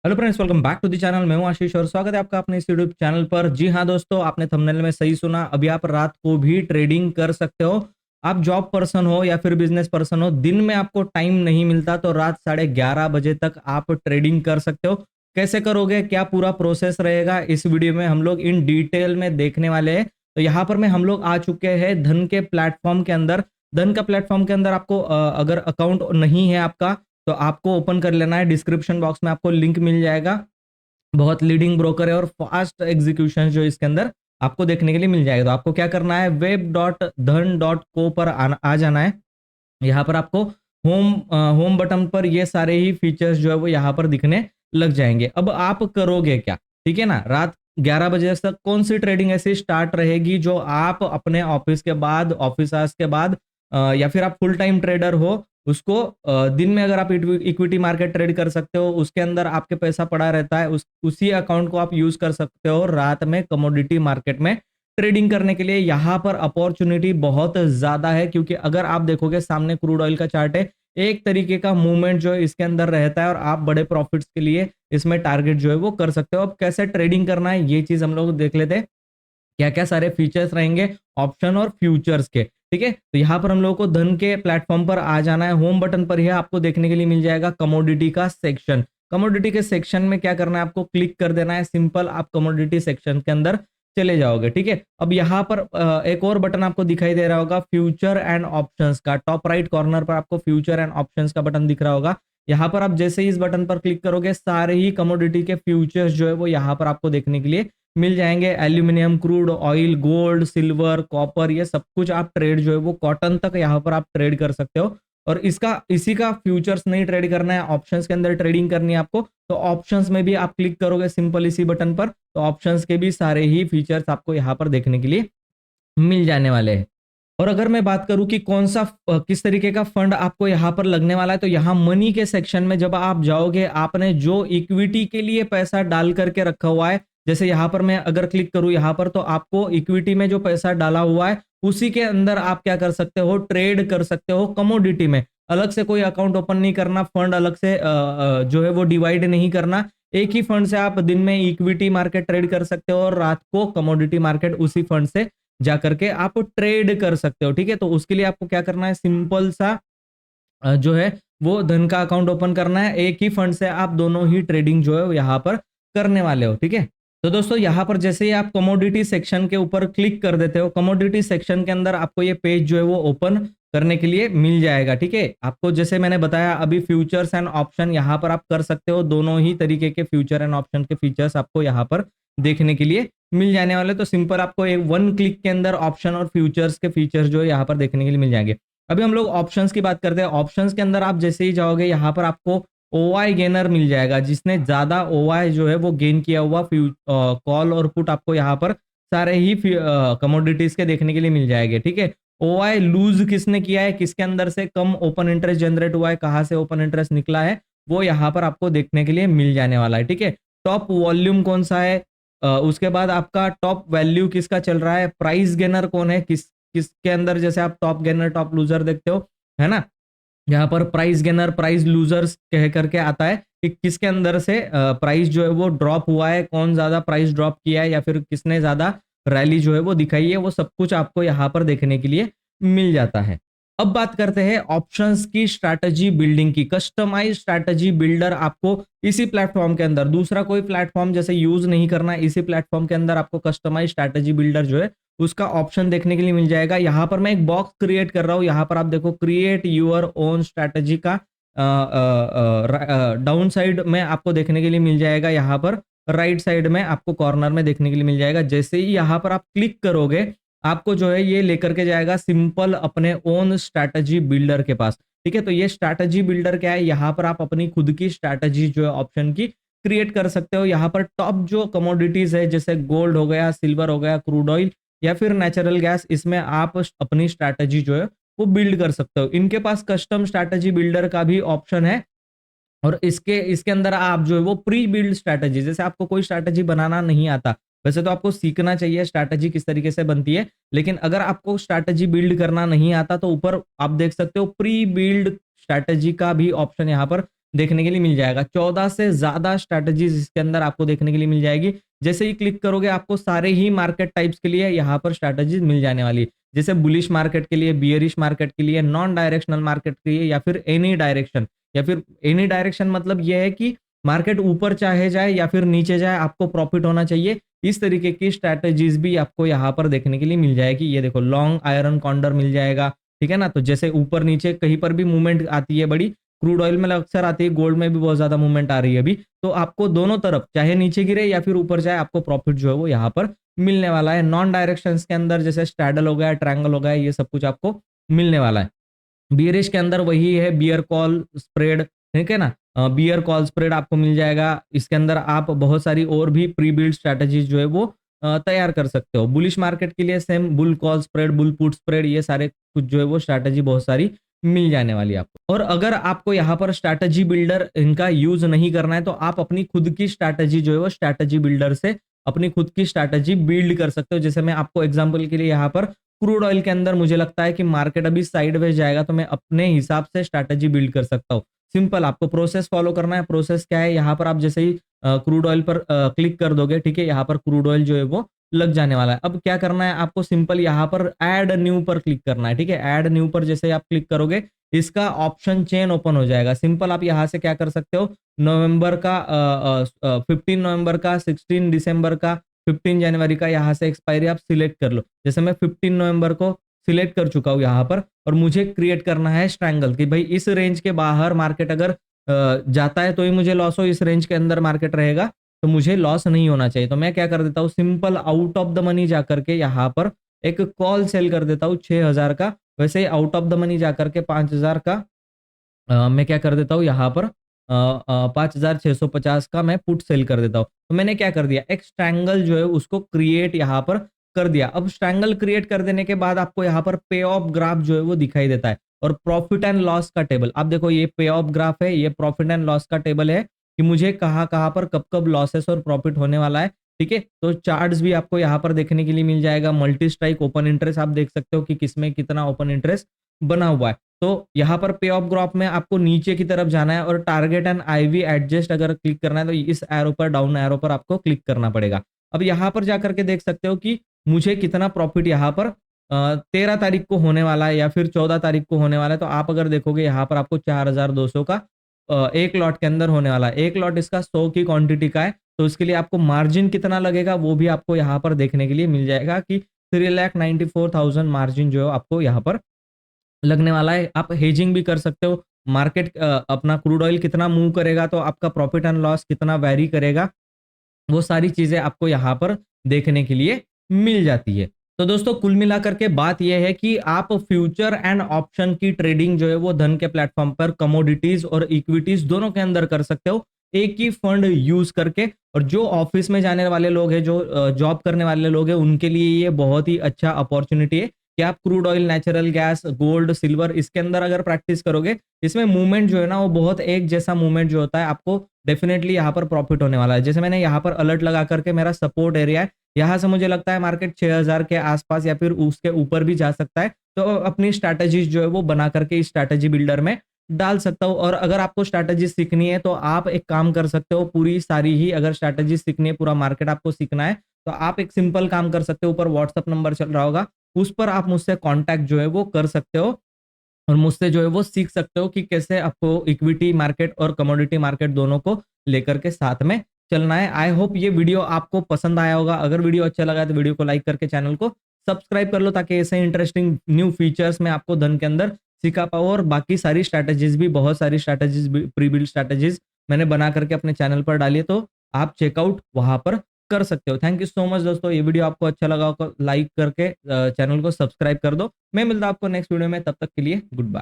Hello friends, welcome back to the channel. मैं हूं आशीष और स्वागत है आपका अपने इस यूट्यूब चैनल पर। जी हां दोस्तों, आपने थंबनेल में सही सुना। अभी आप रात को भी ट्रेडिंग कर सकते हो। आप जॉब पर्सन हो या फिर बिजनेस पर्सन हो, दिन में आपको टाइम नहीं मिलता तो रात 11:30 बजे तक आप ट्रेडिंग कर सकते हो। कैसे करोगे, क्या पूरा प्रोसेस रहेगा, इस वीडियो में हम लोग इन डिटेल में देखने वाले हैं। तो यहाँ पर में हम लोग आ चुके हैं धन के प्लेटफॉर्म के अंदर। धन का प्लेटफॉर्म के अंदर आपको अगर अकाउंट नहीं है आपका तो आपको ओपन कर लेना है। डिस्क्रिप्शन बॉक्स में आपको लिंक मिल जाएगा। बहुत लीडिंग ब्रोकर है और फास्ट एग्जीक्यूशन जो इसके अंदर आपको देखने के लिए मिल जाएगा। तो आपको क्या करना है, web.dhan.co पर आ जाना है। यहाँ पर आपको होम बटन पर ये सारे ही फीचर्स जो है वो यहाँ पर दिखने लग जाएंगे। अब आप करोगे क्या, ठीक है ना। रात 11 बजे तक कौन सी ट्रेडिंग ऐसी स्टार्ट रहेगी जो आप अपने ऑफिस के बाद, ऑफिस आवर्स के बाद, या फिर आप फुल टाइम ट्रेडर हो उसको दिन में अगर आप इक्विटी मार्केट ट्रेड कर सकते हो, उसके अंदर आपके पैसा पड़ा रहता है, उसी अकाउंट को आप यूज कर सकते हो रात में कमोडिटी मार्केट में ट्रेडिंग करने के लिए। यहाँ पर अपॉर्चुनिटी बहुत ज्यादा है, क्योंकि अगर आप देखोगे सामने क्रूड ऑयल का चार्ट है, एक तरीके का मूवमेंट जो है इसके अंदर रहता है और आप बड़े प्रॉफिट्स के लिए इसमें टारगेट जो है वो कर सकते हो। अब कैसे ट्रेडिंग करना है ये चीज हम लोग देख लेते हैं। क्या क्या सारे फीचर्स रहेंगे ऑप्शन और फ्यूचर्स के, ठीक है। तो यहाँ पर हम लोगों को धन के प्लेटफॉर्म पर आ जाना है। होम बटन पर ही आपको देखने के लिए मिल जाएगा कमोडिटी का सेक्शन। कमोडिटी के सेक्शन में क्या करना है, आपको क्लिक कर देना है। सिंपल आप कमोडिटी सेक्शन के अंदर चले जाओगे, ठीक है। अब यहाँ पर एक और बटन आपको दिखाई दे रहा होगा, फ्यूचर एंड ऑप्शंस का। टॉप राइट कॉर्नर पर आपको फ्यूचर एंड ऑप्शंस का बटन दिख रहा होगा। यहाँ पर आप जैसे ही इस बटन पर क्लिक करोगे, सारे ही कमोडिटी के फ्यूचर्स जो है वो यहाँ पर आपको देखने के लिए मिल जाएंगे। Aluminium, crude oil, gold, silver, copper, ये सब कुछ आप ट्रेड जो है वो कॉटन तक यहाँ पर आप ट्रेड कर सकते हो। और इसी का फ्यूचर्स नहीं ट्रेड करना है, ऑप्शंस के अंदर ट्रेडिंग करनी है आपको, तो ऑप्शंस में भी आप क्लिक करोगे सिंपल इसी बटन पर, तो ऑप्शंस के भी सारे ही फीचर्स आपको यहाँ पर देखने के लिए मिल जाने वाले हैं। और अगर मैं बात करूं कि कौन सा किस तरीके का फंड आपको यहाँ पर लगने वाला है, तो यहाँ मनी के सेक्शन में जब आप जाओगे, आपने जो इक्विटी के लिए पैसा डाल करके रखा हुआ है, जैसे यहाँ पर मैं अगर क्लिक करूं यहाँ पर, तो आपको इक्विटी में जो पैसा डाला हुआ है उसी के अंदर आप क्या कर सकते हो, ट्रेड कर सकते हो कमोडिटी में। अलग से कोई अकाउंट ओपन नहीं करना, फंड अलग से जो है वो डिवाइड नहीं करना। एक ही फंड से आप दिन में इक्विटी मार्केट ट्रेड कर सकते हो और रात को कमोडिटी मार्केट उसी फंड से जाकर के आप ट्रेड कर सकते हो, ठीक है। तो उसके लिए आपको क्या करना है, सिंपल सा जो है वो धन का अकाउंट ओपन करना है। एक ही फंड से आप दोनों ही ट्रेडिंग जो है यहाँ पर करने वाले हो, ठीक है। तो दोस्तों यहाँ पर जैसे ही आप कमोडिटी सेक्शन के ऊपर क्लिक कर देते हो, कमोडिटी सेक्शन के अंदर आपको ये पेज जो है वो ओपन करने के लिए मिल जाएगा, ठीक है। आपको जैसे मैंने बताया अभी, फ्यूचर्स एंड ऑप्शन यहाँ पर आप कर सकते हो। दोनों ही तरीके के फ्यूचर एंड ऑप्शन के फीचर्स आपको यहाँ पर देखने के लिए मिल जाने वाले। तो सिंपल आपको एक वन क्लिक के अंदर ऑप्शन और फ्यूचर्स के फीचर्स जो है यहाँ पर देखने के लिए मिल जाएंगे। अभी हम लोग ऑप्शंस की बात करते हैं। ऑप्शंस के अंदर आप जैसे ही जाओगे, यहाँ पर आपको ओवाई गेनर मिल जाएगा। जिसने ज्यादा ओवाई जो है वो गेन किया हुआ कॉल और पुट आपको यहाँ पर सारे ही कमोडिटीज के देखने के लिए मिल जाएंगे, ठीक है। ओवाई लूज किसने किया है, किसके अंदर से कम ओपन इंटरेस्ट जनरेट हुआ है, कहाँ से ओपन इंटरेस्ट निकला है, वो यहाँ पर आपको देखने के लिए मिल जाने वाला है, ठीक है। टॉप वॉल्यूम कौन सा है, उसके बाद आपका टॉप वैल्यू किसका चल रहा है, प्राइस गेनर कौन है, किसके अंदर जैसे आप टॉप गेनर टॉप लूजर देखते हो, है ना। यहाँ पर प्राइस गेनर प्राइस लूजर्स कह करके आता है कि किसके अंदर से प्राइस जो है वो ड्रॉप हुआ है, कौन ज्यादा प्राइस ड्रॉप किया है, या फिर किसने ज्यादा रैली जो है वो दिखाई है, वो सब कुछ आपको यहाँ पर देखने के लिए मिल जाता है। अब बात करते हैं ऑप्शंस की स्ट्रैटेजी बिल्डिंग की। कस्टमाइज स्ट्रैटेजी बिल्डर आपको इसी प्लेटफॉर्म के अंदर, दूसरा कोई प्लेटफॉर्म जैसे यूज नहीं करना, इसी प्लेटफॉर्म के अंदर आपको कस्टमाइज स्ट्रैटेजी बिल्डर जो है उसका ऑप्शन देखने के लिए मिल जाएगा। यहाँ पर मैं एक बॉक्स क्रिएट कर रहा हूँ। यहाँ पर आप देखो, क्रिएट यूर ओन स्ट्रैटेजी का डाउन साइड में आपको देखने के लिए मिल जाएगा। यहाँ पर राइट साइड में आपको कॉर्नर में देखने के लिए मिल जाएगा। जैसे ही यहाँ पर आप क्लिक करोगे, आपको जो है ये लेकर के जाएगा सिंपल अपने ओन स्ट्रैटेजी बिल्डर के पास, ठीक है। तो ये स्ट्रैटेजी बिल्डर क्या है, यहाँ पर आप अपनी खुद की स्ट्रैटेजी जो है ऑप्शन की क्रिएट कर सकते हो। यहाँ पर टॉप जो कमोडिटीज है, जैसे गोल्ड हो गया, सिल्वर हो गया, क्रूड ऑयल या फिर नेचुरल गैस, इसमें आप अपनी स्ट्रैटेजी जो है वो बिल्ड कर सकते हो। इनके पास कस्टम स्ट्रैटेजी बिल्डर का भी ऑप्शन है। और इसके इसके अंदर आप जो है वो प्री बिल्ड स्ट्रैटेजी, जैसे आपको कोई स्ट्रैटेजी बनाना नहीं आता, वैसे तो आपको सीखना चाहिए स्ट्रैटेजी किस तरीके से बनती है, लेकिन अगर आपको स्ट्रैटेजी बिल्ड करना नहीं आता तो ऊपर आप देख सकते हो प्री बिल्ड स्ट्रैटेजी का भी ऑप्शन यहाँ पर देखने के लिए मिल जाएगा। 14 से ज्यादा स्ट्रैटेजीज इसके अंदर आपको देखने के लिए मिल जाएगी। जैसे ही क्लिक करोगे आपको सारे ही मार्केट टाइप्स के लिए यहाँ पर स्ट्रैटेजीज मिल जाने वाली है। जैसे बुलिश मार्केट के लिए, बियरिश मार्केट के लिए, नॉन डायरेक्शनल मार्केट के लिए, या फिर एनी डायरेक्शन। या फिर एनी डायरेक्शन मतलब यह है कि मार्केट ऊपर चाहे जाए या फिर नीचे जाए, आपको प्रॉफिट होना चाहिए। इस तरीके की स्ट्रैटेजीज भी आपको यहाँ पर देखने के लिए मिल जाएगी। ये देखो लॉन्ग आयरन कॉन्डर मिल जाएगा, ठीक है ना। तो जैसे ऊपर नीचे कहीं पर भी मूवमेंट आती है बड़ी, क्रूड ऑयल में अक्सर आती है, गोल्ड में भी बहुत ज्यादा मूवमेंट आ रही है अभी, तो आपको दोनों तरफ चाहे नीचे गिरे या फिर ऊपर जाए, आपको प्रॉफिट जो है वो यहाँ पर मिलने वाला है। नॉन डायरेक्शन के अंदर जैसे स्ट्रैडल हो गया, ट्रायंगल हो गया, ये सब कुछ आपको मिलने वाला है। बियरिश के अंदर वही है, बियर कॉल स्प्रेड, ठीक है ना। बियर कॉल स्प्रेड आपको मिल जाएगा। इसके अंदर आप बहुत सारी और भी प्री बिल्ड स्ट्रैटेजीज जो है वो तैयार कर सकते हो। बुलिश मार्केट के लिए same bull call spread, bull put spread, ये सारे कुछ जो है वो स्ट्रैटेजी बहुत सारी मिल जाने वाली है आपको। और अगर आपको यहाँ पर स्ट्रैटेजी बिल्डर इनका यूज नहीं करना है, तो आप अपनी खुद की स्ट्रैटेजी जो है वो स्ट्रैटेजी बिल्डर से अपनी खुद की स्ट्रैटेजी बिल्ड कर सकते हो। जैसे मैं आपको एग्जांपल के लिए यहाँ पर क्रूड ऑयल के अंदर मुझे लगता है कि मार्केट अभी साइडवेज जाएगा, तो मैं अपने हिसाब से स्ट्रैटेजी बिल्ड कर सकता हूँ। सिंपल आपको प्रोसेस फॉलो करना है। प्रोसेस क्या है, यहाँ पर आप जैसे ही क्रूड ऑयल पर क्लिक कर दोगे, ठीक है, यहाँ पर क्रूड ऑयल जो है वो लग जाने वाला है। अब क्या करना है आपको, सिंपल यहाँ पर ऐड न्यू पर क्लिक करना है, ठीक है। ऐड न्यू पर जैसे ही आप क्लिक करोगे, इसका ऑप्शन चेन ओपन हो जाएगा। सिंपल आप यहाँ से क्या कर सकते हो, नवंबर का 15 नवंबर का, 16 दिसंबर का, 15 जनवरी का, यहाँ से एक्सपायरी आप सिलेक्ट कर लो। जैसे मैं 15 नवंबर को सिलेक्ट कर चुका हूँ यहाँ पर, और मुझे क्रिएट करना है स्ट्रैंगल कि भाई इस रेंज के बाहर मार्केट अगर जाता है तो ही मुझे लॉस हो, इस रेंज के अंदर मार्केट रहेगा तो मुझे लॉस नहीं होना चाहिए। तो मैं क्या कर देता हूँ, simple out of the money जाकर के यहाँ पर एक कॉल सेल कर देता हूँ 6000 का। वैसे ही आउट ऑफ द मनी जाकर के 5000 का मैं क्या कर देता हूँ यहाँ पर 5650 का मैं पुट सेल कर देता हूँ। तो मैंने क्या कर दिया, एक स्ट्रैंगल जो है उसको क्रिएट यहाँ पर कर दिया। अब स्ट्रैंगल क्रिएट कर देने के बाद आपको यहाँ पर पे ऑफ ग्राफ जो है वो दिखाई देता है, और प्रॉफिट एंड लॉस का टेबल। आप देखो ये पे ऑफ ग्राफ है, ये प्रॉफिट एंड लॉस का टेबल है कि मुझे कहाँ कहाँ पर कब कब लॉसेस और प्रॉफिट होने वाला है, ठीक है। तो चार्ट्स भी आपको यहाँ पर देखने के लिए मिल जाएगा। मल्टी स्ट्राइक ओपन इंटरेस्ट आप देख सकते हो कि किसमें कितना ओपन इंटरेस्ट बना हुआ है। तो यहाँ पर पे ऑफ ग्राफ में आपको नीचे की तरफ जाना है, और टारगेट एंड आईवी एडजस्ट अगर क्लिक करना है तो इस एरो पर, डाउन एरो पर आपको क्लिक करना पड़ेगा। अब यहाँ पर जाकर के देख सकते हो कि मुझे कितना प्रॉफिट यहाँ पर 13 तारीख को होने वाला है या फिर 14 तारीख को होने वाला है। तो आप अगर देखोगे यहाँ पर आपको 4200 का एक लॉट के अंदर होने वाला है। एक लॉट इसका 100 की क्वांटिटी का है, तो उसके लिए आपको मार्जिन कितना लगेगा वो भी आपको यहाँ पर देखने के लिए मिल जाएगा कि 3,94,000 मार्जिन जो है आपको यहाँ पर लगने वाला है। आप हेजिंग भी कर सकते हो। मार्केट अपना क्रूड ऑयल कितना मूव करेगा तो आपका प्रॉफिट एंड लॉस कितना वैरी करेगा, वो सारी चीजें आपको यहाँ पर देखने के लिए मिल जाती है। तो दोस्तों कुल मिलाकर के बात यह है कि आप फ्यूचर एंड ऑप्शन की ट्रेडिंग जो है वो धन के प्लेटफॉर्म पर कमोडिटीज और इक्विटीज दोनों के अंदर कर सकते हो, एक ही फंड यूज करके। और जो ऑफिस में जाने वाले लोग हैं, जो जॉब करने वाले लोग हैं, उनके लिए ये बहुत ही अच्छा अपॉर्चुनिटी है कि आप crude oil, natural gas, gold, silver, इसके अंदर अगर प्रैक्टिस करोगे, इसमें मूवमेंट जो है ना वो बहुत एक जैसा मूवमेंट जो होता है, आपको डेफिनेटली यहाँ पर प्रॉफिट होने वाला है। जैसे मैंने यहाँ पर अलर्ट लगा करके, मेरा सपोर्ट एरिया है, यहाँ से मुझे लगता है मार्केट 6000 के आसपास या फिर उसके ऊपर भी जा सकता है। तो अपनी स्ट्रैटेजीज जो है वो बना करके इस स्ट्रैटेजी बिल्डर में डाल सकता हूँ। और अगर आपको स्ट्रैटेजी सीखनी है तो आप एक काम कर सकते हो, पूरी सारी ही अगर स्ट्रैटेजी सीखनी है, पूरा मार्केट आपको सीखना है, तो आप एक सिंपल काम कर सकते हो। ऊपर व्हाट्सअप नंबर चल रहा होगा, उस पर आप मुझसे कांटेक्ट जो है वो कर सकते हो, और मुझसे जो है वो सीख सकते हो कि कैसे आपको इक्विटी मार्केट और कमोडिटी मार्केट दोनों को लेकर के साथ में चलना है। आई होप ये वीडियो आपको पसंद आया होगा। अगर वीडियो अच्छा लगा तो वीडियो को लाइक करके चैनल को सब्सक्राइब कर लो, ताकि ऐसे इंटरेस्टिंग न्यू फीचर्स मैं आपको धन के अंदर सिखा पाऊँ। और बाकी सारी स्ट्रैटेजीज भी, बहुत सारी स्ट्रैटेजीज, प्री बिल्ड स्ट्रैटेजीज मैंने बना करके अपने चैनल पर डाली है, तो आप चेकआउट वहां पर कर सकते हो। थैंक यू सो मच दोस्तों। ये वीडियो आपको अच्छा लगा हो लाइक करके चैनल को सब्सक्राइब कर दो। मैं मिलता हूं आपको नेक्स्ट वीडियो में, तब तक के लिए गुड बाय।